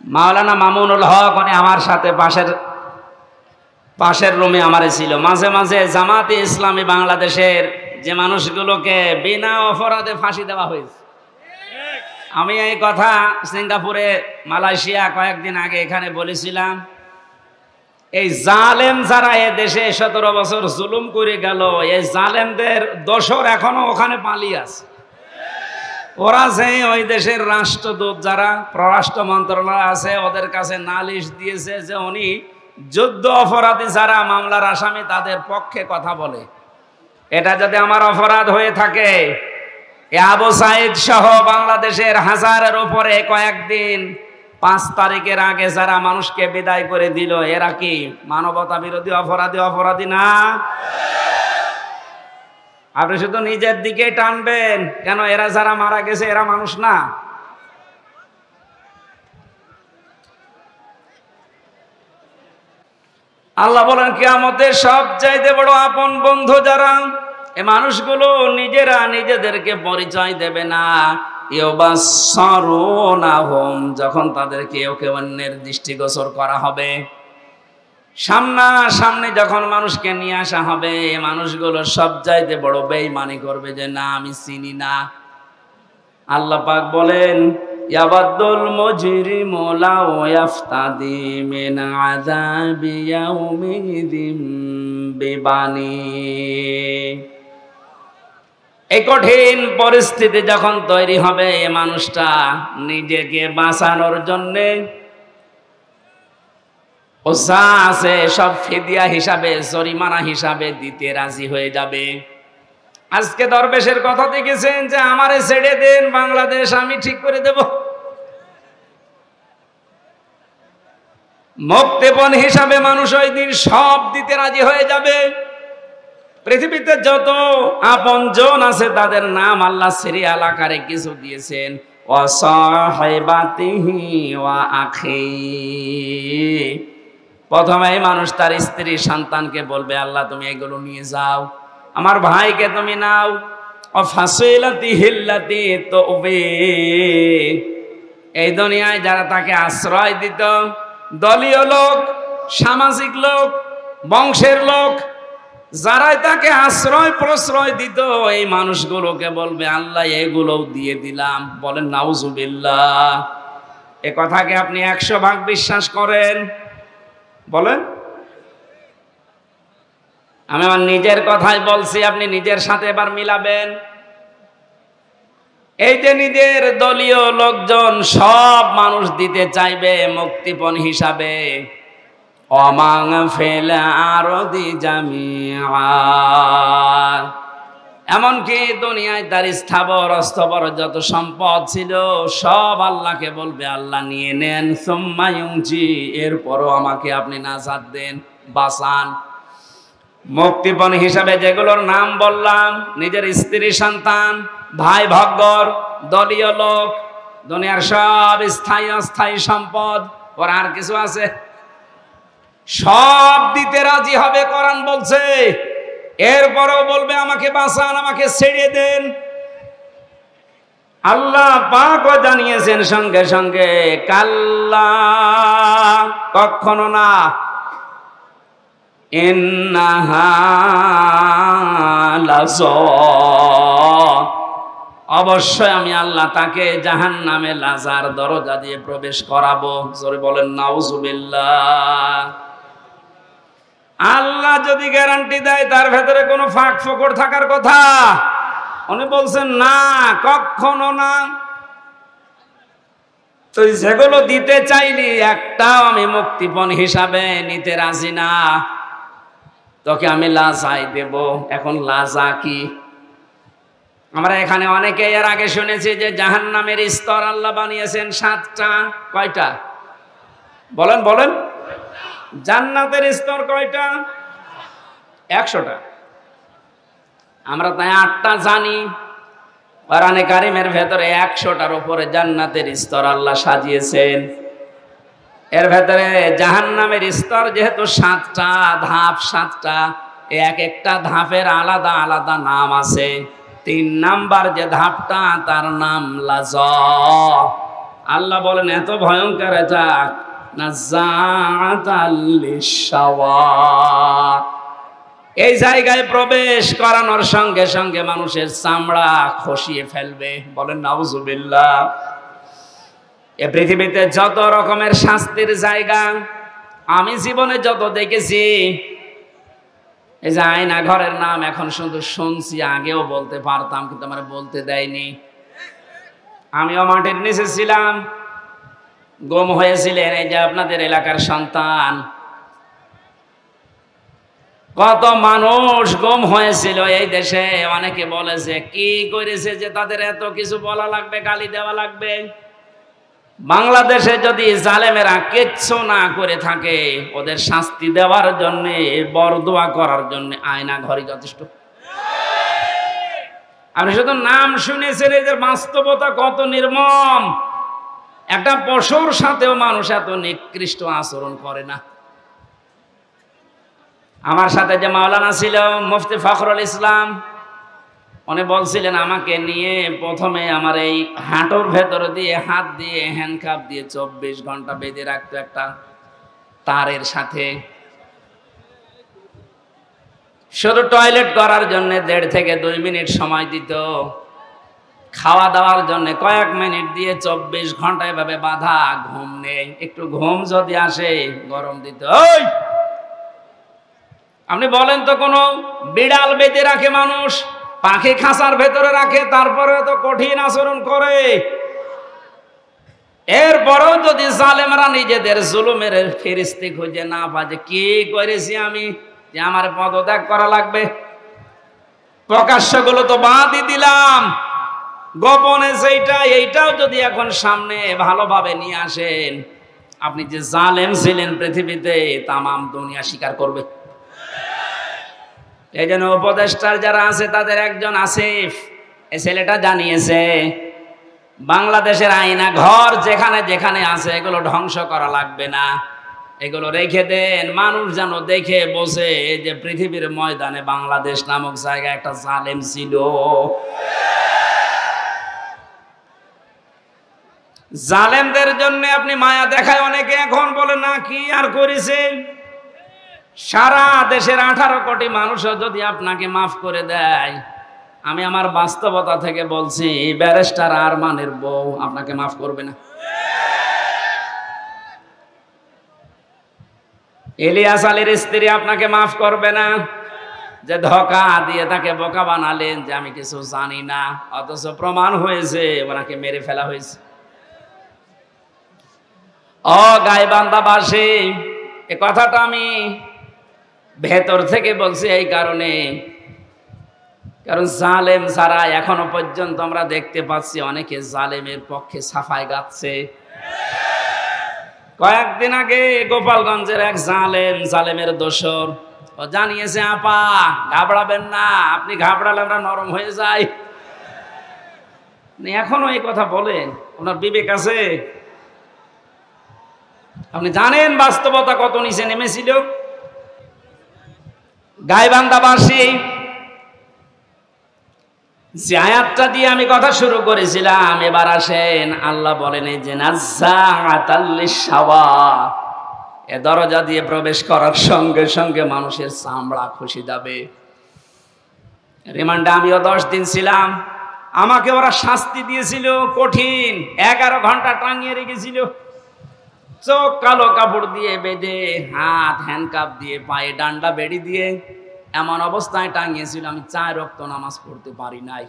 মাওলানা মামুনুল হক উনি আমার সাথে পাশের রুমে আমারে ছিল। মাঝে মাঝে জামাতে ইসলামী বাংলাদেশের যে মানুষগুলোকে বিনা অপরাধে ফাঁসি দেওয়া হয়েছে, আমি এই কথা সিঙ্গাপুরে, মালয়েশিয়া কয়েকদিন আগে এখানে বলেছিলাম। এই জালেম যারা এ দেশে 17 বছর জুলুম করে গেল, এই জালেমদের দোসর এখনো ওখানে পালিয়ে আছে। ওরা যে ওই দেশের রাষ্ট্রদূত যারা পররাষ্ট্র মন্ত্রণালয় আছে, ওদের কাছে নালিশ দিয়েছে যে উনি যুদ্ধ অপরাধী যারা মামলার আসামি তাদের পক্ষে কথা বলে। এটা যদি আমার অপরাধ হয়ে থাকে, আবু সাইদ সহ বাংলাদেশের হাজারের উপরে কয়েকদিন 5 তারিখের আগে যারা মানুষকে বিদায় করে দিল, এরা কি মানবতা বিরোধী অপরাধী না? আপনি শুধু নিজের দিকে টানবেন কেন? এরা যারা মারা গেছে এরা মানুষ না? আল্লাহ বলেন কিয়ামতের সবচাইতে বড় আপন বন্ধু যারা, এ মানুষগুলো নিজেরা নিজেদেরকে পরিচয় দেবে না। ইউবাসসারুনাহুম, যখন তাদেরকে কেউ অন্যের দৃষ্টিগোচর করা হবে, সামনাসামনি যখন মানুষকে নিয়ে আসা হবে, এই মানুষগুলো সবচাইতে বড় বেঈমানি করবে যে না, আমি চিনি না। আল্লাহ পাক বলেন ইয়াবাদুল মুজরিমু লাউ ইয়াফতাদি মিন আযাবি ইয়াউমিদিন বিবানি। এই কঠিন পরিস্থিতি যখন তৈরি হবে, এই মানুষটা নিজেকে বাঁচানোর জন্যে ও যা আছে সব ফিদিয়া হিসাবে, জরিমানা হিসাবে দিতে রাজি হয়ে যাবে। আজকে দরবেশের কথা দেখেছেন যে আমারে ছেড়ে দেন, বাংলাদেশ আমি ঠিক করে দেব। মুক্তিপণ হিসাবে মানুষ ওই দিন সব দিতে রাজি হয়ে যাবে। পৃথিবীতে যত আপনজন আছে তাদের নাম আল্লাহ সিরিয়াল আকারে কিছু দিয়েছেন। ওয়া সাহিবাতিহি ওয়া আখি, প্রথমে মানুষ তার স্ত্রী সন্তানকে বলবে আল্লাহ তুমি এগুলো নিয়ে যাও, আমার ভাইকে তুমি নাও। ও ফাসিলাতি হিল্লাতি তুবি, এই দুনিয়ায় যারা তাকে আশ্রয় দিত, দলীয় লোক, সামাজিক লোক, বংশের লোক, যারাই তাকে আশ্রয় প্রশ্রয় দিত, এই মানুষগুলোকে বলবে আল্লাহ এগুলোও দিয়ে দিলাম। বলেন নাউজুবিল্লাহ। এ কথাকে আপনি 100 ভাগ বিশ্বাস করেন? বলেন। আমি আমার নিজের কথাই বলছি, আপনি নিজের সাথে এবার মিলাবেন। এই যে নিজের দলীয় লোকজন সব মানুষ দিতে চাইবে মুক্তিপণ হিসাবে, অমাং ফেল আরদি জামিআ, এমনকি দুনিয়ায় তার স্থাবর অস্থাবর যত সম্পদ ছিল সব আল্লাহকে বলবে আল্লাহ নিয়ে নেন। সুম্মা ইউনজি, এরপরও আমাকে আপনি নাজাত দেন, বাঁচান। মুক্তিপণ হিসাবে যেগুলোর নাম বললাম, নিজের স্ত্রী সন্তান, ভাই ভগ্গর, দলীয় লোক, দুনিয়ার সব স্থায়ী অস্থায়ী সম্পদ, ওর আর কিছু আছে? সব দিতে রাজি হবে, কোরআন বলছে। এরপরও বলবে আমাকে বাঁচান, আমাকে ছেড়ে দেন। আল্লাহ পাকও জানিয়েছেন সঙ্গে সঙ্গে কাল্লা, কখনো না। ইন্নাহা লাযা, অবশ্যই আমি আল্লাহ তাকে জাহান্নামে লাজার দরজা দিয়ে প্রবেশ করাবো। জোরে বলেন নাউজুবিল্লাহ। আল্লাহ যদি গ্যারান্টি দেয় তার ভেতরে কোনো ফাঁক ফোকর থাকার কথা? উনি বলছেন না, কখনো না। তো যেগুলো দিতে চাইলি একটাও আমি মুক্তিপণ হিসাবে নিতে রাজি না। তোকে আমি লাজাই দেব। এখন লাজা কি? আমরা এখানে অনেকে এর আগে শুনেছি যে জাহান্নামের স্তর আল্লাহ বানিয়েছেন 7টা। কয়টা? বলেন বলেন। জান্নাতের স্তর কয়টা? 100টা। আমরা তাই 8টা জানি। কোরআনে কারিমের ভেতরে 100টার উপরে জান্নাতের স্তর আল্লাহ সাজিয়েছেন। এর ভেতরে জাহান্নামের স্তর যেহেতু 7টা ধাপ, 7টা, এক একটা ধাপের আলাদা আলাদা নাম আছে। 3 নাম্বার যে ধাপটা তার নাম লাযা। আল্লাহ বলেন এত ভয়ঙ্কর এটা নাযাআতাল লিশাওয়া। এই জায়গায় প্রবেশ করানোর সঙ্গে সঙ্গে মানুষের চামড়া খসিয়ে ফেলবে। বলেন নাউজুবিল্লাহ। এ পৃথিবীতে যত রকমের শাস্তির জায়গা আমি জীবনে যত দেখেছি, এই যে আয়না ঘরের নাম এখন শুধু শুনছি, আগেও বলতে পারতাম কিন্তু আমার বলতে দেয়নি। আমিও মাটির নিচে ছিলাম, গুম হয়েছিলেন এই যে আপনাদের এলাকার সন্তান, কত মানুষ গুম হয়েছিল এই দেশে। অনেকে বলেছে কি করেছে যে তাদের এত কিছু বলা লাগবে, গালি দেওয়া লাগবে। বাংলাদেশে যদি জালেমেরা কিচ্ছু না করে থাকে, ওদের শাস্তি দেওয়ার জন্য, বরদোয়া করার জন্য আয়না ঘরই যথেষ্ট। আপনি শুধু নাম শুনেছেন, এদের বাস্তবতা কত নির্মম। একটা পশুর সাথেও মানুষ এত নিকৃষ্ট আচরণ করে না। আমার সাথে যে মাওলানা ছিল মুফতি ফখরুল ইসলাম, উনি বলছিলেন আমাকে নিয়ে প্রথমে আমার এই হাঁটুর ভেতর দিয়ে হাত দিয়ে হ্যান্ডকাপ দিয়ে 24 ঘন্টা বেঁধে রাখতো একটা তারের সাথে। শুধু টয়লেট করার জন্য 1.5 থেকে 2 মিনিট সময় দিত, খাওয়া দাওয়ার জন্য কয়েক মিনিট দিয়ে 24 ঘন্টা এভাবে বাঁধা। ঘুম নেই, একটু ঘুম যদি আসে গরম দিত। ওই আপনি বলেন তো, কোনো বিড়াল বেঁধে রাখে মানুষ, পাখি খাঁচার ভেতরে রাখে, তারপরে তো কঠিন আচরণ করে। এরপরেও যদি জালেমরা নিজেদের জুলুমের ফেরেশতা খুঁজে না পায় যে কি করেছি আমি যে আমার পদত্যাগ করা লাগবে, প্রকাশ্যগুলো তো বাদই দিলাম, গোপনে সেইটা এইটাও যদি এখন সামনে ভালোভাবে নিয়ে আসেন, আপনি যে জালেম ছিলেন পৃথিবীতে তামাম দুনিয়া স্বীকার করবে। এই জন্য উপদেষ্টার যারা আছে তাদের একজন আসিফ, এই ছেলেটা জানিয়েছে বাংলাদেশের আয়না ঘর যেখানে যেখানে আছে এগুলো ধ্বংস করা লাগবে না, এগুলো রেখে দেন। মানুষ যেন দেখে বসে যে পৃথিবীর ময়দানে বাংলাদেশ নামক জায়গায় একটা জালেম ছিল। জালেমদের জন্য আপনি মায়া দেখায় অনেকে, এখন বলে না কি আর করেছে। সারা দেশের 18 কোটি মানুষও যদি আপনাকে মাফ করে দেয়, আমি আমার বাস্তবতা থেকে বলছি ব্যারিস্টার আরমানের বউ আপনাকে মাফ করবে না। ইলিয়াস আলীর স্ত্রী আপনাকে মাফ করবে না, যে ধোঁকা দিয়ে তাকে বোকা বানালেন যে আমি কিছু জানি না, অথচ প্রমাণ হয়েছে ওনাকে মেরে ফেলা হয়েছে। ও গাইবান্ধাবাসী, এ কথাটা আমি ভেতর থেকে বলছি এই কারণে, কারণ জালেম ছাড়া এখনো পর্যন্ত আমরা দেখতে পাচ্ছি অনেকে জালেমের পক্ষে সাফাই গাচ্ছে। কয়েকদিন আগে গোপালগঞ্জের এক জালেমের দোসর ও জানিয়েছে, আপা ঘাবড়াবেন না, আপনি ঘাবড়ালে আমরা নরম হয়ে যাই। এখনো এই কথা বলেন, ওনার বিবেক আছে? আপনি জানেন বাস্তবতা কত নিচে নেমেছিল। গাইবান্ধাবাসী, যে আয়াতটা দিয়ে আমি কথা শুরু করেছিলাম, এবার আসেন আল্লাহ বলেন এই যে নাযাআতাল লিশাওয়া, এ দরজা দিয়ে প্রবেশ করার সঙ্গে সঙ্গে মানুষের চামড়া খসে যাবে। রিমান্ডে আমিও 10 দিন ছিলাম, আমাকে ওরা শাস্তি দিয়েছিল কঠিন, 11 ঘন্টা টাঙিয়ে রেখেছিল, চোখ কালো কাপড় দিয়ে বেঁধে, হাত হ্যান্ডকাপ দিয়ে, পায়ে ডান্ডা বেড়ি দিয়ে এমন অবস্থায় টাঙিয়েছিল আমি 4 ওয়াক্ত নামাজ পড়তে পারি নাই।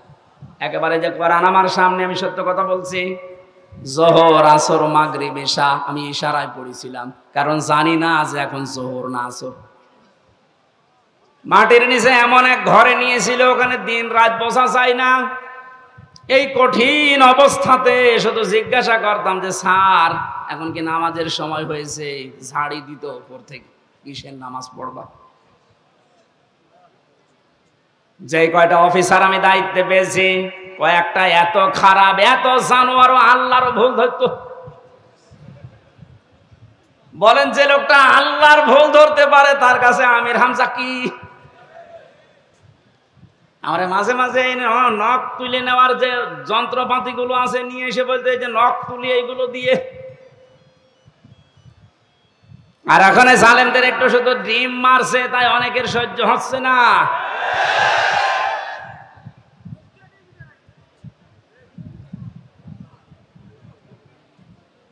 একেবারে যে কোরআন আমার সামনে, আমি সত্য কথা বলছি, জোহর আসর মাগরিব ইশা আমি ইশারায় পড়েছিলাম, কারণ জানি না যে এখন জোহর না আসর। মাটির নিচে এমন এক ঘরে নিয়েছিল, ওখানে দিন রাত বসা যায় না। এই কঠিন অবস্থাতে শুধু জিজ্ঞাসা করতাম যে স্যার এখন কি নামাজের সময় হয়েছে? ঝাড়ি দিত উপর থেকে, কিসের নামাজ পড়বা? যে কয়টা অফিসার আমি দায়িত্বে পেয়েছি, কয়েকটা এত খারাপ, এত জানোয়ার, আল্লাহরও ভুল ধরতো। বলেন, যে লোকটা আল্লাহর ভুল ধরতে পারে তার কাছে আমির হামজা কি? আমরা মাঝে মাঝে এই নখ তুলে নেওয়ার যে যন্ত্রপাতিগুলো আছে নিয়ে এসে বলতে যে নখ তুলি এইগুলো দিয়ে। আর এখন জালেমদের একটু শুধু ডিম মারছে তাই অনেকের সহ্য হচ্ছে না।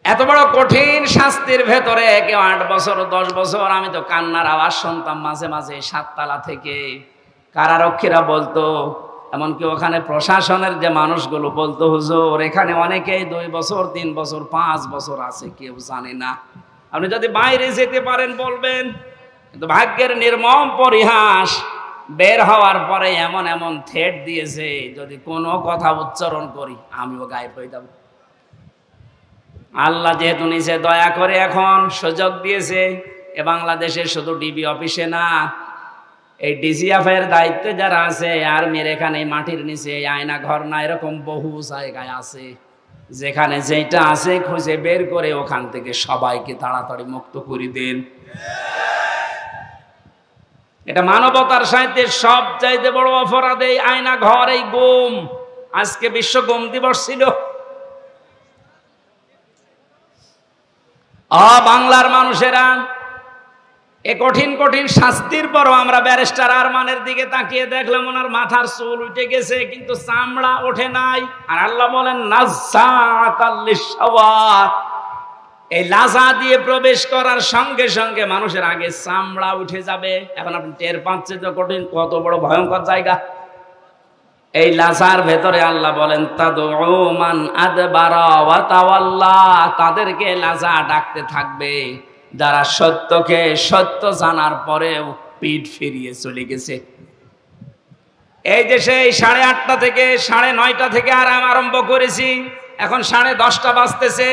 এত বড় কঠিন শাস্তির ভেতরে কেউ 8 বছর 10 বছর, আমি তো কান্নার আওয়াজ শুনতাম মাঝে মাঝে 7 তলা থেকে। কারারক্ষীরা বলতো, এমনকি ওখানে প্রশাসনের যে মানুষগুলো বলতো, হুজুর এখানে অনেকেই 2 বছর 3 বছর 5 বছর আছে, কেউ জানে না। আপনি যদি বাইরে যেতে পারেন বলবেন। কিন্তু ভাগ্যের নির্মম পরিহাস, বের হওয়ার পরে এমন এমন থ্রেট দিয়েছে, যদি কোনো কথা উচ্চারণ করি আমিও গায়েব হয়ে যাব। আল্লাহ যেহেতু নিচে দয়া করে এখন সুযোগ দিয়েছে, এ বাংলাদেশে শুধু ডিবি অফিসে না, এই ডিজিএফ এর দায়িত্বে যারা আছে, আর্মির এখানে মাটির নিচে আয়না ঘর না, এরকম বহু জায়গায় আছে, যেখানে যেটা আছে খুঁজে বের করে ওখান থেকে সবাইকে তাড়াতাড়ি মুক্ত করে দেন। এটা মানবতার সাথে সবচাইতে বড় অপরাধ এই আয়না ঘর, এই গুম। আজকে বিশ্ব গুম দিবস ছিল। বাংলার মানুষেরা এ কঠিন কঠিন শাস্তির পরও আমরা ব্যারিস্টার আরমানের দিকে তাকিয়ে দেখলাম, ওনার মাথার চুল উঠে গেছে কিন্তু চামড়া ওঠে নাই। আর আল্লাহ বলেন নাযাতাল লিশাওয়াত, এই লাজা দিয়ে প্রবেশ করার সঙ্গে সঙ্গে মানুষের আগে চামড়া উঠে যাবে। এখন আপনি টের পাচ্ছেন তো কঠিন, কত বড় ভয়ঙ্কর জায়গা। এই লাজার ভেতরে আল্লাহ বলেন তাদউ মান আদবারা ওয়া তাওয়াল্লা, তাদেরকে লাজা ডাকতে থাকবে যারা সত্যকে সত্য জানার পরেও পিঠ ফিরিয়ে চলে গেছে। এই দেশে 8:30 থেকে 9:30 থেকে আরম্ভ করেছি, এখন 10:30 বাজতেছে।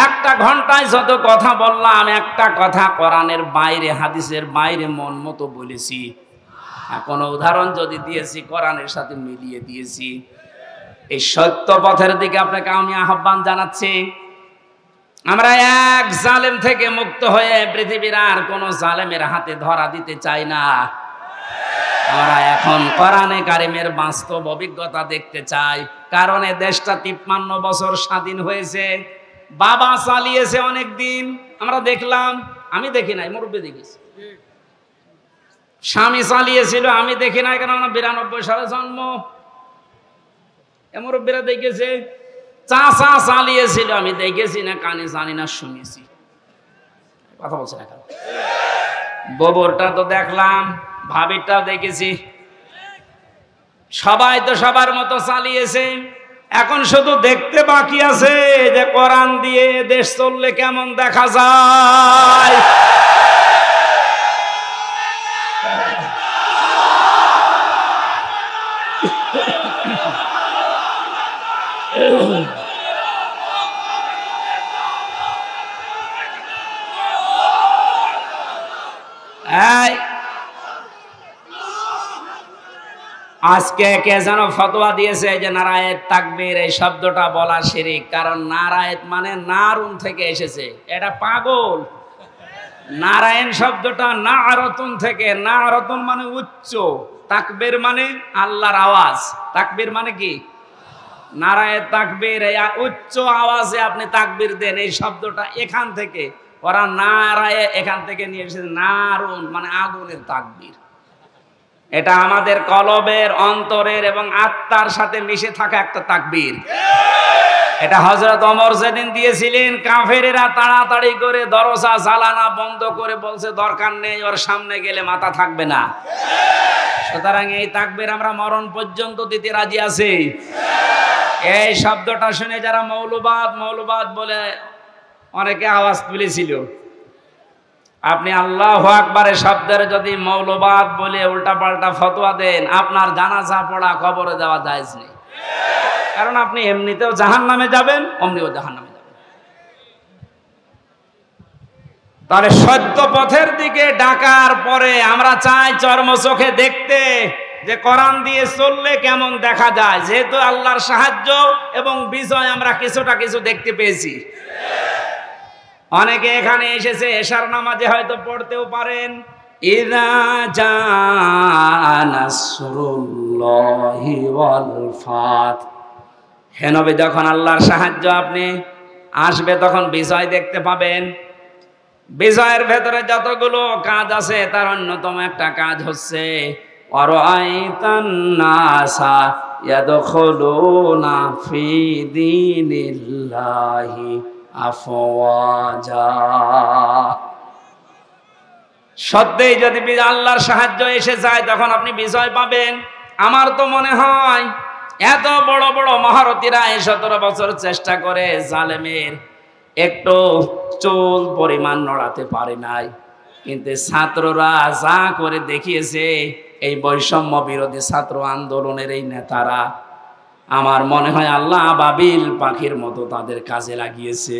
একটা ঘন্টায় যত কথা বললাম, একটা কথা কোরআনের বাইরে, হাদিসের বাইরে মন মতো বলেছি। কোনো উদাহরণ যদি দিয়েছি কোরআনের সাথে মিলিয়ে দিয়েছি। এই সত্য পথের দিকে আপনাকে আমি আহ্বান জানাচ্ছি। আমরা এক জালেম থেকে মুক্ত হয়ে পৃথিবীর আর কোন জালেমের হাতে ধরা দিতে চাই না। আমরা এখন কোরআনে কারিমের বাস্তব অভিজ্ঞতা দেখতে চাই। কারণ এই দেশটা 53 বছর স্বাধীন হয়েছে, বাবা চালিয়েছে অনেক দিন, আমরা দেখলাম। আমি দেখি নাই, মুরব্বী দেখেছি। স্বামী চালিয়েছিল, আমি দেখি নাই, কারণ আমার 92 সালে জন্ম। মুরব্বীরা দেখেছে। চাচা চালিয়েছিল, আমি দেখেছি না, কানে জানি না, শুনেছি। কথা বলছে না কেন? ববরটা তো দেখলাম, ভাবিরটাও দেখেছি। সবাই তো সবার মতো চালিয়েছে। এখন শুধু দেখতে বাকি আছে যে কোরআন দিয়ে দেশ চললে কেমন দেখা যায়। আজকে কে যেন ফতোয়া দিয়েছে যে নারায়েত তাকবীর এই শব্দটা বলা শিরক। কারণ নারায়েত মানে নারুন থেকে এসেছে, এটা পাগল। নারায়ণ শব্দটা নারতুন থেকে, নারতুন মানে উচ্চ, তাকবীর মানে আল্লাহর আওয়াজ। তাকবীর মানে কি? নারায়েত তাকবীর, এই উচ্চ আওয়াজে আপনি তাকবীর দেন, এই শব্দটা এখান থেকে। ওরা নারায়ে এখান থেকে নিয়ে এসেছে, নারুন মানে আগুনের তাকবীর। এটা আমাদের কলবের, অন্তরের এবং আত্মার সাথে মিশে থাকা একটা তাকবীর। এটা হযরত ওমর যেদিন দিয়েছিলেন, কাফেরেরা তাড়াতাড়ি করে দরজা জ্বালানা বন্ধ করে বলছে দরকার নেই, ওর সামনে গেলে মাথা থাকবে না। সুতরাং এই তাকবীর আমরা মরণ পর্যন্ত দিতে রাজি আছি। এই শব্দটা শুনে যারা মৌলবাদ বলে অনেকে আওয়াজ তুলেছিল, আপনি আল্লাহু আকবারের শব্দের যদি মৌলবাদ বলে উল্টাপাল্টা ফতোয়া দেন, আপনার জানাজা পড়া কবরে দেওয়া জায়েজ নেই। কারণ আপনি এমনিতেও জাহান্নামে যাবেন, অমনিও জাহান্নামে যাবেন। তাহলে সত্য পথের দিকে ডাকার পরে আমরা চাই চর্ম চোখে দেখতে যে কোরআন দিয়ে চললে কেমন দেখা যায়। যেহেতু আল্লাহর সাহায্য এবং বিজয় আমরা কিছু দেখতে পেয়েছি। অনেকে এখানে এসেছে, এশার নামাজে হয়তো পড়তেও পারেন, ইযা জাআ নাসরুল্লাহ নাসরুল্লাহি ওয়াল ফাত। হে নবী, যখন আল্লাহর সাহায্য আপনি আসবে তখন বিজয় দেখতে পাবেন। বিজয়ের ভেতরে যতগুলো কাজ আছে তার অন্যতম একটা কাজ হচ্ছে ওয়ারাআইতান নাসা ইয়াদখুলুনা ফি দীনিল্লাহি আফওয়াজা। সত্যিই যদি আল্লাহর সাহায্য এসে যায় তখন আপনি বিজয় পাবেন। আমার তো মনে হয় এত বড় বড় মহারথীরা 17 বছর চেষ্টা করে জালেমের একটু চুল পরিমাণ নড়াতে পারে নাই, কিন্তু ছাত্ররা যা করে দেখিয়েছে, এই বৈষম্য বিরোধী ছাত্র আন্দোলনের এই নেতারা, আমার মনে হয় আল্লাহ আবাবিল পাখির মতো তাদের কাজে লাগিয়েছে।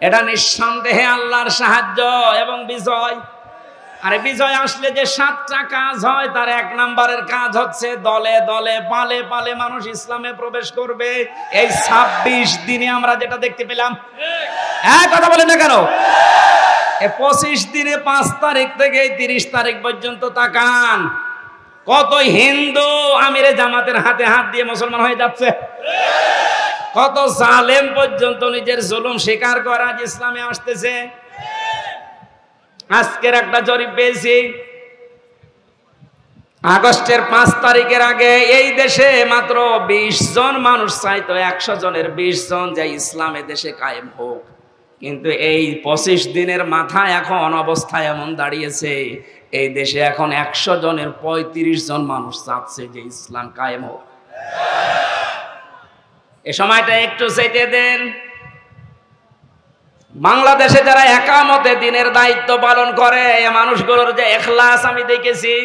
এটা নিঃসন্দেহে আল্লাহর সাহায্য এবং বিজয়। আরে বিজয় আসলে যে 7টা কাজ হয়, তার 1 নম্বরের কাজ হচ্ছে দলে দলে পালে পালে মানুষ ইসলামে প্রবেশ করবে। এই 26 দিনে আমরা যেটা দেখতে পেলাম, কথা বলেন না কেন? এই 25 দিনে 5 তারিখ থেকে 30 তারিখ পর্যন্ত তাকান, কত হিন্দু আমিরে জামাতের হাতে হাত দিয়ে মুসলমান হয়ে যাচ্ছে। কত জালেম পর্যন্ত নিজের জুলুম স্বীকার করে আজ ইসলামে আসতেছে। আজকের একটা জরিপ পেয়েছি, আগস্টের 5 তারিখের আগে এই দেশে মাত্র 20 জন মানুষ চাইতো 100 জনের 20 জন যে ইসলামে দেশে কায়েম হোক, কিন্তু এই 25 দিনের মাথায় এখন অবস্থা এমন দাঁড়িয়েছে, এই দেশে এখন 100 জনের 35 জন মানুষ চাচ্ছে যে ইসলাম কায়েম হোক। এ সময়টা একটু চাইতে দেন। বাংলাদেশে যারা একামতে দিনের দায়িত্ব পালন করে, এই মানুষগুলোর যে ইখলাস আমি দেখেছি।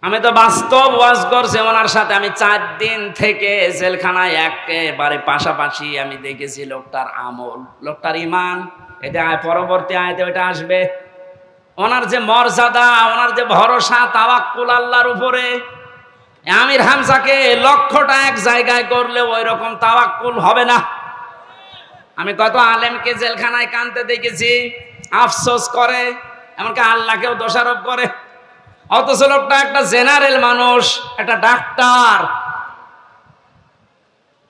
আমি তো বাস্তব ওয়াজ করছি ওনার সাথে, আমি 4 দিন থেকে জেলখানায় একেবারে পাশাপাশি আমি দেখেছি লোকটার আমল, লোকটার ঈমান। এটা পরবর্তী আয়াতে ওটা আসবে। ওনার যে মর্যাদা, ওনার যে ভরসা, তাওয়াক্কুল আল্লাহর উপরে। আমির হামজাকে লক্ষ্যটা এক জায়গায় করলে ওই রকম তাওয়াক্কুল হবে না। আমি কত আলেমকে জেলখানায় কাঁদতে দেখেছি, আফসোস করে, এমনকি আল্লাহকেও দোষারোপ করে। অথচ লোকটা একটা জেনারেল মানুষ, একটা ডাক্তার,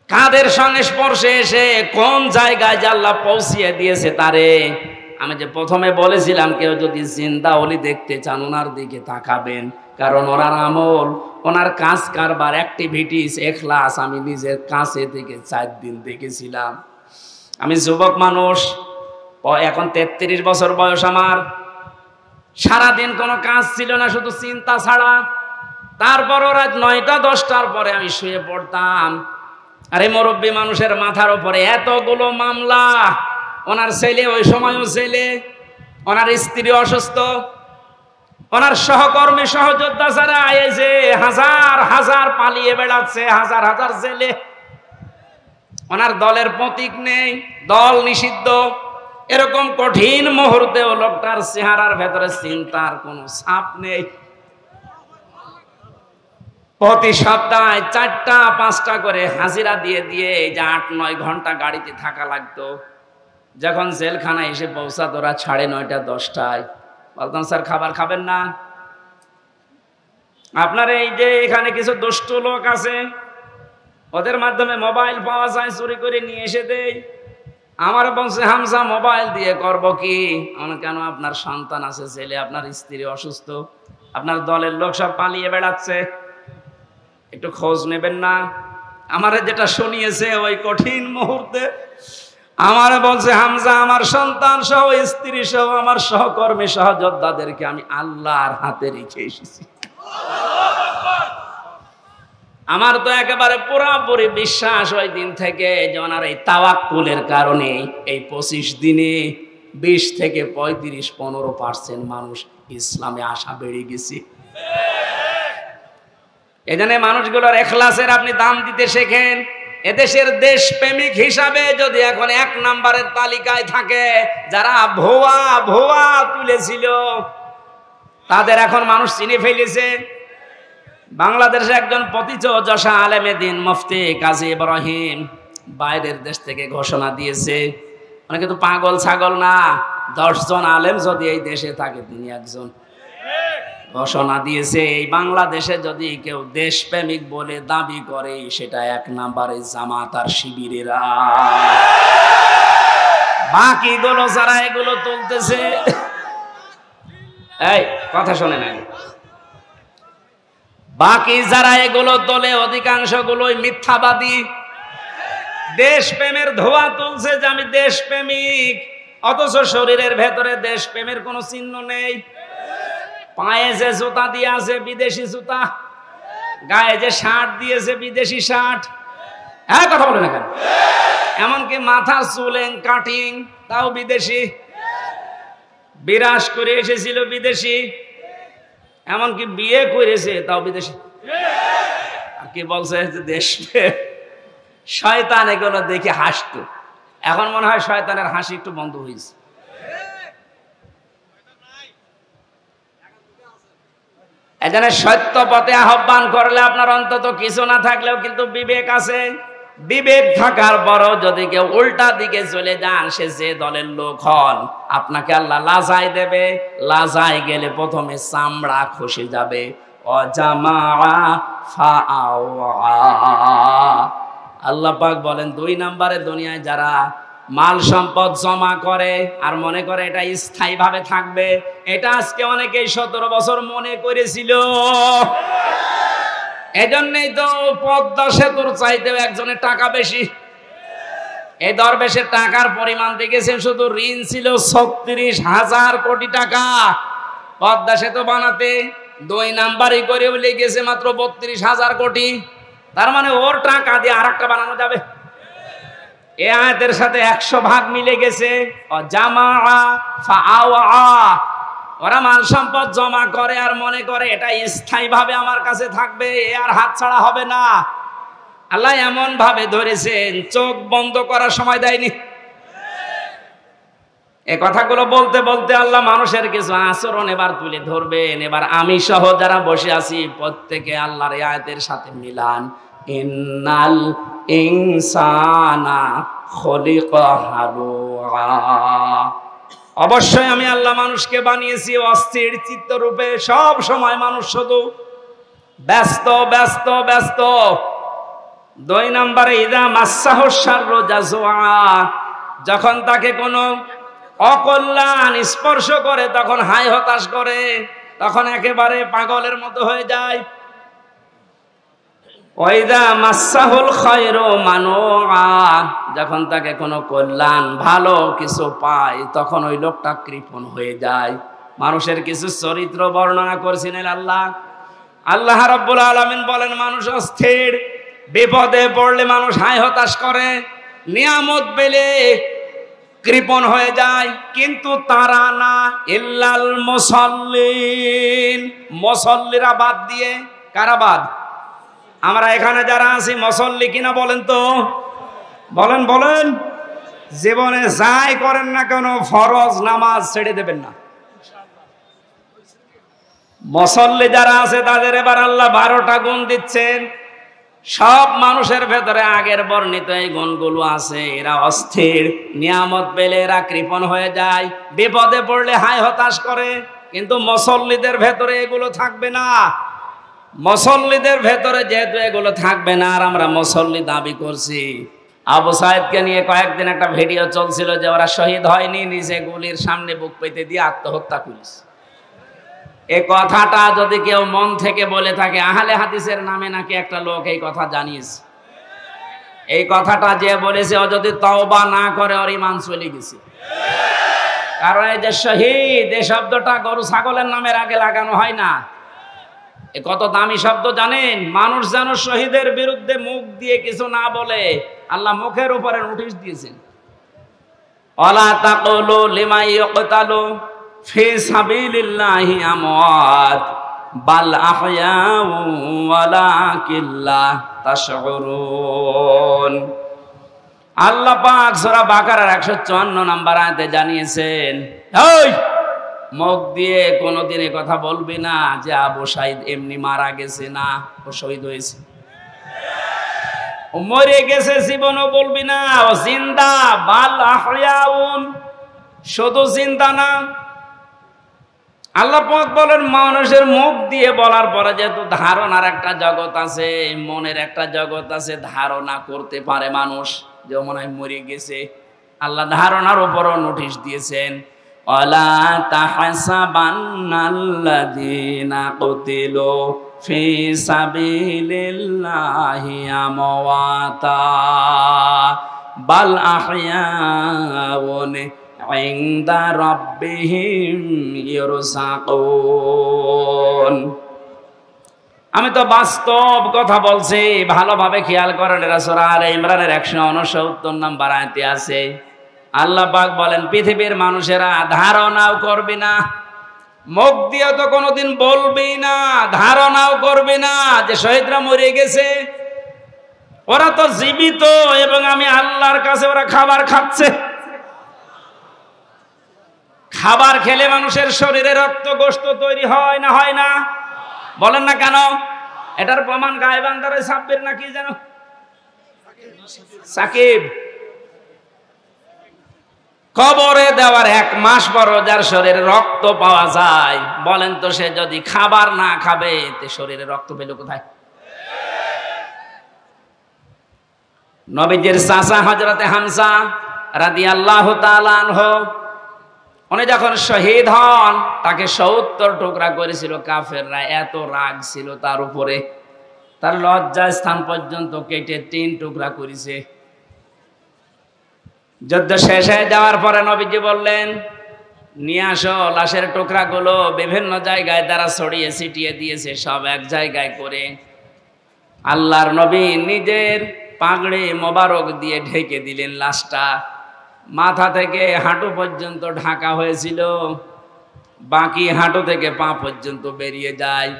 কাদের সংস্পর্শে এসে কোন জায়গায় যে আল্লাহ পৌঁছিয়ে দিয়েছে তারে। আমি যে প্রথমে বলেছিলাম, কেউ যদি জিন্দা ওলি দেখতে চান ওনার দিকে তাকাবেন, কারণ ওনার আমল, ওনার কাজ কারবার, অ্যাক্টিভিটিস, ইখলাস আমি নিজের কাছে থেকে 4 দিন দেখেছিলাম। আমি যুবক মানুষ, এখন 33 বছর বয়স আমার। সারাদিন কোনো কাজ ছিল না, শুধু চিন্তা ছাড়া। তারপরও রাত 9টা 10টার পরে আমি শুয়ে পড়তাম। আরে মুরব্বী মানুষের মাথার উপরে এতগুলো মামলা। ওনার ছেলে ওই সময়ও ছেলে, ওনার স্ত্রী অসুস্থ, ওনার সহকর্মী সহযোদ্ধা যারা এই যে হাজার হাজার পালিয়ে বেড়াচ্ছে, হাজার হাজার ছেলে। ওনার দলের প্রতীক নেই, দল নিষিদ্ধ। এরকম কঠিন মুহূর্তেও লোকটার চেহারার ভেতরে চিন্তার কোনো ছাপ নেই। প্রতি সপ্তাহে 4টা 5টা করে হাজিরা দিয়ে দিয়ে এই যে 8-9 ঘন্টা গাড়িতে থাকা লাগতো। যখন জেলখানায় এসে পৌঁছাতো রাত 9:30 10টায়, বলতাম স্যার খাবার খাবেন না? আপনার এই যে এখানে কিছু দুষ্ট লোক আছে, ওদের মাধ্যমে মোবাইল পাওয়া যায়, চুরি করে নিয়ে এসে দেই। আমার বলছে, হামজা মোবাইল দিয়ে করব কি? আমার কেন, আপনার সন্তান আছে, ছেলে, আপনার স্ত্রী অসুস্থ, আপনার দলের লোক সব পালিয়ে বেড়াচ্ছে, একটু খোঁজ নেবেন না? আমারে যেটা শুনিয়েছে ওই কঠিন মুহূর্তে, আমার বলছে, হামজা আমার সন্তান সহ, স্ত্রী সহ, আমার সহকর্মী সহযোদ্ধাদেরকে আমি আল্লাহর হাতে রেখে এসেছি। আমার তো একেবারে পুরোপুরি বিশ্বাস ওই দিন থেকে যে ওনার এই তাওয়াক্কুলের কারণে এই 25 দিনে 20 থেকে 35-15% মানুষ ইসলামে আসা বেড়ে গেছে। এজন্য মানুষগুলোর ইখলাসের আপনি দাম দিতে শেখেন। এদেশের দেশপ্রেমিক হিসাবে যদি এখন 1 নম্বরের তালিকায় থাকে যারা ভুয়া ভুয়া তুলেছিল, তাদের এখন মানুষ চিনে ফেলেছে। বাংলাদেশে একজন প্রতিযশা আলেমে দিন মুফতি কাজী ইব্রাহিম বাইরের দেশ থেকে ঘোষণা দিয়েছে, মানে কিন্তু পাগল ছাগল না, 10 জন আলেম যদি এই দেশে থাকে তিনি একজন। ঘোষণা দিয়েছে এই বাংলাদেশে যদি কেউ দেশপ্রেমিক বলে দাবি করে সেটা 1 নম্বরে জামাত আর শিবিরেরা। বাকিগুলো যারা এগুলো তুলতেছে, এই কথা শোনে না, বাকি যারা এগুলো তোলে অধিকাংশ গুলোই মিথ্যাবাদী। দেশপ্রেমের ধোঁয়া তুলছে যে আমি দেশপ্রেমিক, অথচ শরীরের ভেতরে দেশপ্রেমের কোনো চিহ্ন নেই। পায়ে যে জুতা দিয়ে আছে বিদেশি জুতা, গায়ে যে শার্ট দিয়েছে বিদেশি শার্ট। হ্যাঁ কথা বলে না কেন? এমনকি মাথার চুলেন কাটিং তাও বিদেশি, বিরাজ করে এসেছিল বিদেশি, এমনকি বিয়ে করেছে তাও বিদেশি। আর কি বলছে যে দেশপ্রেম। শয়তান এগুলো দেখে হাসতো, এখন মনে হয় শয়তানের হাসি একটু বন্ধ হয়েছে। এজন্য সত্য পথে আহ্বান করলে আপনার অন্তত কিছু না থাকলেও কিন্তু বিবেক আছে। বিবেক থাকার পরও যদি কেউ উল্টা দিকে চলে যান, সে যে দলের লোক হন, আপনাকে আল্লাহ লাজাই দেবে। লাজাই গেলে প্রথমে চামড়া খসে যাবে। আল্লাহ পাক বলেন 2 নম্বরে দুনিয়ায় যারা মাল সম্পদ জমা করে আর মনে করে এটা স্থায়ী ভাবে থাকবে, এটা আজকে অনেকেই 17 বছর মনে করেছিল। এজন্যই তো পদ্মা সেতুর চাইতেও একজনের টাকা বেশি। এই দরবেশের টাকার পরিমাণ দেখেছেন, শুধু ঋণ ছিল 36,000 কোটি টাকা পদ্মা সেতু বানাতে। 2 নাম্বারই করে লেগেছে মাত্র 32,000 কোটি। তার মানে ওর টাকা দিয়ে আরেকটা বানানো যাবে। এই আয়াতের সাথে 100 ভাগ মিলে গেছে। ওরা মাল সম্পদ জমা করে আর মনে করে এটা স্থায়ী ভাবে আমার কাছে থাকবে, এ আর হাত ছাড়া হবে না। আল্লাহ এমন ভাবে ধরেছেন, চোখ বন্ধ করার সময় দেয়নি। এই কথাগুলো বলতে বলতে আল্লাহ মানুষের কিছু আচরণ এবার তুলে ধরবেন। এবার আমি সহ যারা বসে আছি প্রত্যেকে আল্লাহর এই আয়াতের সাথে মিলান। ইন্নাল ইনসানা খুলিকা হালুআ। অবশ্যই আমি আল্লাহ মানুষকে বানিয়েছি অস্থির চিত্তরূপে। সব সময় মানুষ শুধু ব্যস্ত ব্যস্ত ব্যস্ত। 2 নম্বরে ইদা মাসাহু শাররু জাজুআ, যখন তাকে কোনো অকল্যাণ স্পর্শ করে তখন হায় হতাশ করে, তখন একেবারে পাগলের মতো হয়ে যায়। ওয়াইদা মাসাহুল খায়রু মানুআ, যখন তাকে কোনো কল্যাণ ভালো কিছু পায় তখন ওই লোকটা কৃপণ হয়ে যায়। মানুষের কিছু চরিত্র বর্ণনা করেছিলেন আল্লাহ রাব্বুল আলামিন বলেন, মানুষ অস্থির, বিপদে পড়লে মানুষ হায় হতাশ করে, নিয়ামত পেলে কৃপণ হয়ে যায়। কিন্তু তারা না, ইল্লাল মুসাল্লিন, মুসাল্লিরা বাদ দিয়ে। কারা বাদ? আমরা এখানে যারা আছি মুসাল্লি কিনা বলেন তো? বলেন বলেন। জীবনে যাই করেন না কেন ফরজ নামাজ ছেড়ে দেবেন না। মুসাল্লি যারা আছে তাদের এবার আল্লাহ 12টা গুণ দিচ্ছেন। সব মানুষের ভেতরে আগের বর্ণিত এই গুণগুলো আছে। এরা অস্থির, নিয়ামত পেলে এরা কৃপণ হয়ে যায়, বিপদে পড়লে হায় হতাশ করে। কিন্তু মুসাল্লিদের ভেতরে এগুলো থাকবে না। মুসাল্লিদের ভেতরে যেহেতু এগুলো থাকবে না, আর আমরা মুসাল্লি দাবি করছি। আবু সাইদকে নিয়ে কয়েকদিন একটা ভিডিও চলছিল যে ওরা শহীদ হয়নি, নিজে গুলির সামনে বুক পেতে দিয়ে আত্মহত্যা করেছে। এই কথাটা যদি কেউ মন থেকে বলে থাকে, আহলে হাদিসের নামে নাকি একটা লোক এই কথা জানিয়েছে। এই কথাটা যে বলেছে ও যদি তওবা না করে ওর ঈমান চলে গেছে। কারণ এই যে শহীদ, এই শব্দটা গরু ছাগলের নামের আগে লাগানো হয় না। এ কত দামি শব্দ জানেন? মানুষ যেন শহীদের বিরুদ্ধে মুখ দিয়ে কিছু না বলে, আল্লাহ মুখের উপরে নোটিশ দিয়েছেন। ওয়ালা তাকুলু লিমা ইয়ুকতালু ফি সাবিলিল্লাহি আমওয়াত বাল আহয়াউ ওয়ালাকিন লা তাশউরুন। আল্লাহ পাক সূরা বাকারার 154 নম্বর আয়াতে জানিয়েছেন, এই মুখ দিয়ে কোনোদিন এ কথা বলবি না যে আবু সাইদ এমনি মারা গেছে, না ও শহীদ হয়েছে। ও মরে গেছে জীবনও বলবি না, ও জিন্দা। বাল আহয়াউন, শুধু জিন্দা না, আল্লাহ পাক বলেন মানুষের মুখ দিয়ে বলার পরে যেহেতু ধারণার একটা জগৎ আছে, মনের একটা জগৎ আছে, ধারণা করতে পারে মানুষ যে মনে হয় মরে গেছে। আল্লাহ ধারণার উপরও নোটিশ দিয়েছেন, ওয়ালা তাহসাবান্নাল্লাযীনা কুতিলু ফি সাবিলিল্লাহি আমওয়াতা বাল আহইয়াউন ইনদা রাব্বিহিম ইরসাকুন। আমি তো বাস্তব কথা বলছি, ভালোভাবে খেয়াল করেন। এরা সূরা আলে ইমরানের 169 নম্বর আয়াতে আছে। আল্লাহ পাক বলেন পৃথিবীর মানুষেরা ধারণাও করবে না, মুখ দিয়ে তো কোনোদিন বলবেই না, ধারণাও করবে না যে শহীদরা মরে গেছে। ওরা তো জীবিত এবং আমি আল্লাহর কাছে ওরা খাবার খাচ্ছে। খাবার খেলে মানুষের শরীরে রক্ত গোশত তৈরি হয় না, হয় না? বলেন না কেন? এটার প্রমাণ গায়বান্দারে সাব্বির না কি যেন সাকিব, কবরে দেওয়ার 1 মাস পর যার শরীরে রক্ত পাওয়া যায়, বলেন তো সে যদি খাবার না খাবে তে শরীরে রক্ত পেল কোথায়? নবীজির চাচা হযরতে হামজা রাদিয়াল্লাহু তাআলা আনহু, উনি যখন শহীদ হন তাকে 70 টুকরা করেছিল কাফেররা। এত রাগ ছিল তার উপরে, তার লজ্জা স্থান পর্যন্ত কেটে 3 টুকরা করেছে। যুদ্ধ শেষ হয়ে যাওয়ার পরে নবীজি বললেন, নিয়ে আসো লাশের টুকরাগুলো। বিভিন্ন জায়গায় তারা ছড়িয়ে ছিটিয়ে দিয়েছে, সব এক জায়গায় করে আল্লাহর নবী নিজের পাগড়ি মোবারক দিয়ে ঢেকে দিলেন লাশটা। মাথা থেকে হাঁটু পর্যন্ত ঢাকা হয়েছিল, বাকি হাঁটু থেকে পা পর্যন্ত বেরিয়ে যায়।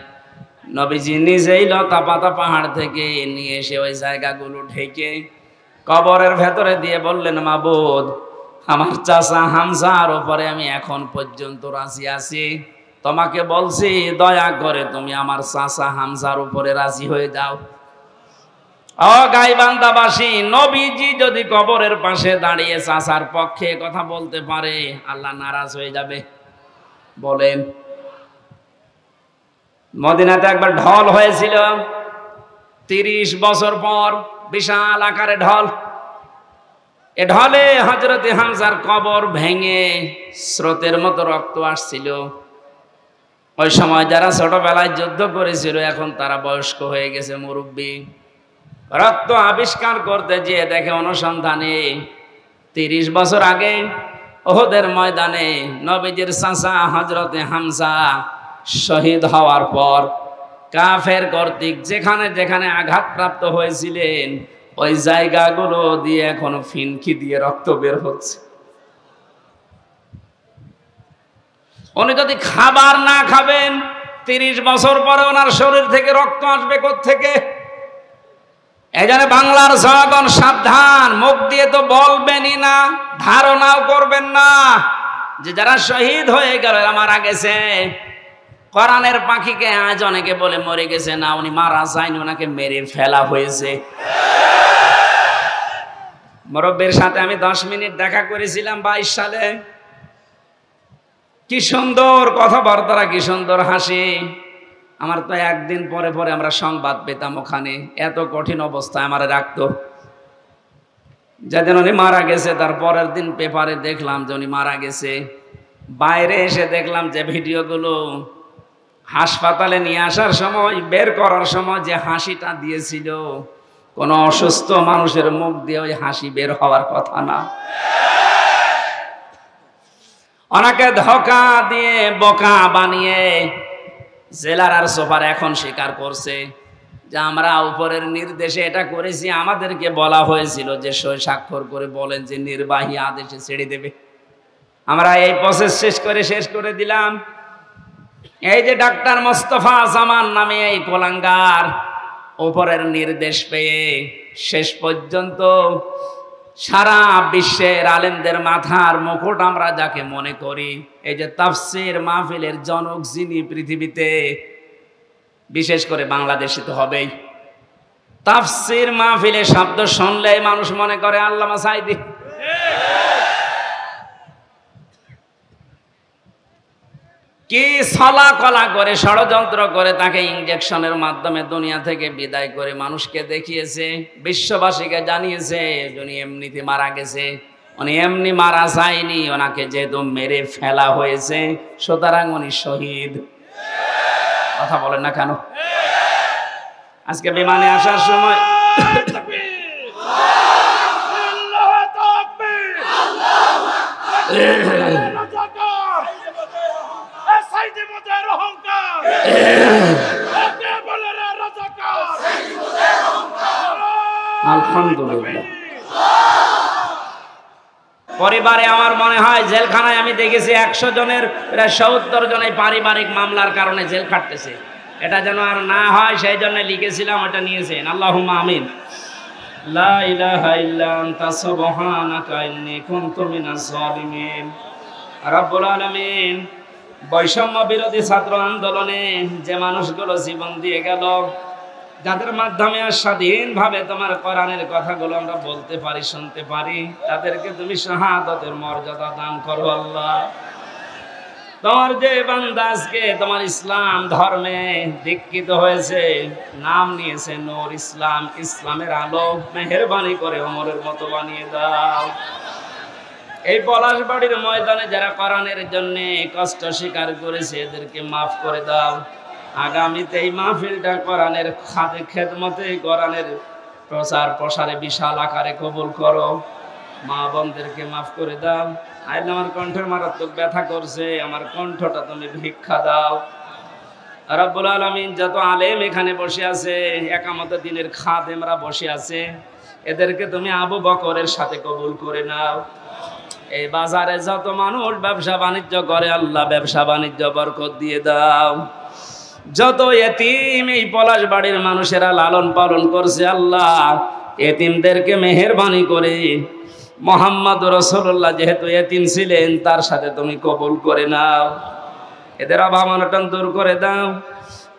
নবীজি নিজেই লতা পাতা পাহাড় থেকে নিয়ে এসে ওই জায়গাগুলো ঢেকে কবরের ভেতরে দিয়ে বললেন, মাবুদ, আমার চাচা হামজার উপরে আমি এখন পর্যন্ত রাজি আছি। তোমাকে বলছি দয়া করে তুমি আমার চাচা হামজার উপরে রাজি হয়ে যাও। ও গাইবান্দাবাসী, নবীজি যদি কবরের পাশে দাঁড়িয়ে চাচার পক্ষে কথা বলতে পারে, আল্লাহ নারাজ হয়ে যাবে? বলেন। মদিনাতে একবার ঢল হয়েছিল 30 বছর পর, বিশাল আকারে ঢল। এ ঢলে হযরতে হামজার কবর ভেঙে স্রোতের মতো রক্ত আসছিল। ওই সময় যারা ছোটবেলায় যুদ্ধ করেছিল এখন তারা বয়স্ক হয়ে গেছে, মুরব্বী। রক্ত আবিষ্কার করতে যেয়ে দেখে অনুসন্ধানে 30 বছর আগে ওহদের ময়দানে নবীজির চাচা হযরতে হামজা শহীদ হওয়ার পর কাফের কর্তৃক যেখানে যেখানে আঘাতপ্রাপ্ত হয়েছিলেন ওই জায়গাগুলো দিয়ে এখনো ফিনকি দিয়ে রক্ত বের হচ্ছে। উনি যদি খাবার না খাবেন 30 বছর পরে ওনার শরীর থেকে রক্ত আসবে কোত্থেকে? এই জন্য বাংলার জনগণ সাবধান, মুখ দিয়ে তো বলবেনই না, ধারণাও করবেন না যে যারা শহীদ হয়ে গেল মারা গেছে। কোরআনের পাখিকে আজ অনেকে বলে মরে গেছে, না উনি মারা যায়নি, ওনাকে মেরে ফেলা হয়েছে। মুরব্বির সাথে আমি 10 মিনিট দেখা করেছিলাম 22 সালে। কি সুন্দর কথাবার্তা, কি সুন্দর হাসি। আমার তো একদিন পরে পরে আমরা সংবাদ পেতাম ওখানে, এত কঠিন অবস্থায় আমার রাখতো। যেদিন উনি মারা গেছে তার পরের দিন পেপারে দেখলাম যে উনি মারা গেছে। বাইরে এসে দেখলাম যে ভিডিওগুলো হাসপাতালে নিয়ে আসার সময়, বের করার সময় যে হাসিটা দিয়েছিল, কোন অসুস্থ মানুষের মুখ দিয়ে ওই হাসি বের হওয়ার কথা না। ওনাকে ধোঁকা দিয়ে বোকা বানিয়ে জেলার আর সুপার এখন স্বীকার করছে যে আমরা উপরের নির্দেশে এটা করেছি। আমাদেরকে বলা হয়েছিল যে সই স্বাক্ষর করে বলেন যে নির্বাহী আদেশে ছেড়ে দেবে। আমরা এই প্রসেস শেষ করে দিলাম। এই যে ডাক্তার মোস্তফা জামান নামে এই কোলাঙ্গার উপরের নির্দেশ পেয়ে শেষ পর্যন্ত সারা বিশ্বের আলেমদের মাথার মুকুট আমরা যাকে মনে করি, এই যে তাফসীর মাহফিলের জনক যিনি পৃথিবীতে, বিশেষ করে বাংলাদেশে তো হবেই। তাফসীর মাহফিলে শব্দ শুনলেই মানুষ মনে করে আল্লামা সাঈদী। কি ছলা কলা করে ষড়যন্ত্র করে তাকে ইনজেকশনের মাধ্যমে দুনিয়া থেকে বিদায় করে মানুষকে দেখিয়েছে, বিশ্ববাসীকে জানিয়েছে উনি এমনিতে মারা গেছে। উনি এমনি মারা যায়নি, ওনাকে যেহেতু মেরে ফেলা হয়েছে সুতরাং উনি শহীদ। কথা বলেন না কেন? আজকে বিমানে আসার সময় আলহামদুলিল্লাহ পরিবারে আমার মনে হয় জেলখানায় আমি দেখেছি 100 জনের প্রায় 70 জন এই পারিবারিক মামলার কারণে জেল খাটতেছে। এটা যেন আর না হয় সেই জন্য লিখেছিলাম, এটা নিয়েছেন। আল্লাহুম্মা আমিন। লা ইলাহা ইল্লা আনতা সুবহানাকা ইন্নী কুনতু মিনাজ জালিমিন। রব্বুল আলামিন, বৈষম্য বিরোধী ছাত্র আন্দোলনে যে মানুষগুলো জীবন দিয়ে গেল, যাদের মাধ্যমে স্বাধীনভাবে তোমার কোরআনের কথাগুলো আমরা বলতে পারি, শুনতে পারি, তাদেরকে তুমি শাহাদাতের মর্যাদা দান করো আল্লাহ। তোমার যে বান্দা আজকে তোমার ইসলাম ধর্মে দীক্ষিত হয়েছে, নাম নিয়েছে নূর ইসলাম, ইসলামের আলো, মেহেরবানি করে ওমরের মতো বানিয়ে দাও। এই পলাশবাড়ির ময়দানে যারা কোরআনের জন্য কষ্ট স্বীকার করেছে এদেরকে মাফ করে দাও। আগামীতে এই মাহফিলটা কোরআনের খেদমতে, কোরআনের প্রচার প্রসারে বিশাল আকারে কবুল করো। মা বোনদেরকে মাফ করে দাও। আইলে আমার কণ্ঠের মারাত্মক ব্যথা করছে, আমার কণ্ঠটা তুমি ভিক্ষা দাও। রব্বুল আলামিন, যত আলেম এখানে বসে আছে, একামতে দিনের খাদেমরা বসে আছে, এদেরকে তুমি আবু বকরের সাথে কবুল করে নাও। এই বাজারে যত মানুষ ব্যবসা বাণিজ্য করে আল্লাহ ব্যবসা বাণিজ্য বরকত দিয়ে দাও। যত এতিম এই পলাশবাড়ির মানুষেরা লালন পালন করছে আল্লাহ, এতিমদেরকে মেহেরবানি করে মুহাম্মদ রাসূলুল্লাহ যেহেতু এতিম ছিলেন তার সাথে তুমি কবুল করে নাও। এদের অভাব অনটন দূর করে দাও।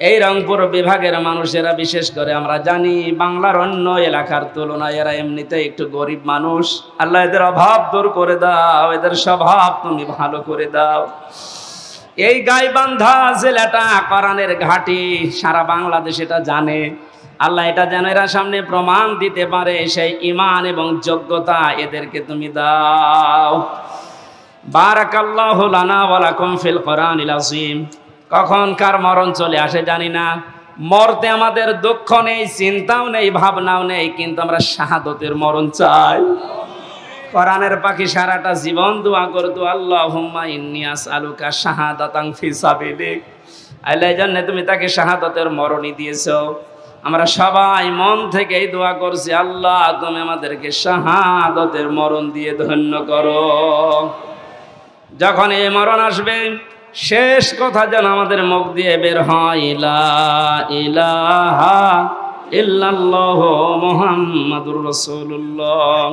এই রংপুর বিভাগের মানুষেরা বিশেষ করে আমরা জানি বাংলার অন্য এলাকার তুলনায় এরা এমনিতে একটু গরিব মানুষ। আল্লাহ এদের অভাব দূর করে দাও, এদের স্বভাব তুমি ভালো করে দাও। এই গাইবান্ধা জেলাটা কোরআনের ঘাঁটি, সারা বাংলাদেশ এটা জানে। আল্লাহ এটা যেন এরা সামনে প্রমাণ দিতে পারে, সেই ঈমান এবং যোগ্যতা এদেরকে তুমি দাও। বারাকাল্লাহু লানা ওয়া লাকুম ফিল কোরআনিল আযীম। কখন কার মরণ চলে আসে জানি না। মরতে আমাদের দুঃখ নেই, চিন্তাও নেই, ভাবনাও নেই, কিন্তু আমরা শাহাদতের মরণ চাই। কোরআনের পাখি সারাটা জীবন দোয়া করতো, আল্লাহুম্মা ইন্নী আসআলুকা শাহাদাতান ফি সাবিলিক। আল্লাহ জানে তুমি তাকে শাহাদতের মরণই দিয়েছো। আমরা সবাই মন থেকে এই দোয়া করছি, আল্লাহ তুমি আমাদেরকে শাহাদতের মরণ দিয়ে ধন্য করো। যখন এই মরণ আসবে শেষ কথা যেন আমাদের মুখ দিয়ে বের হয়, লা ইলাহা ইল্লাল্লাহু মুহাম্মাদুর রাসূলুল্লাহ।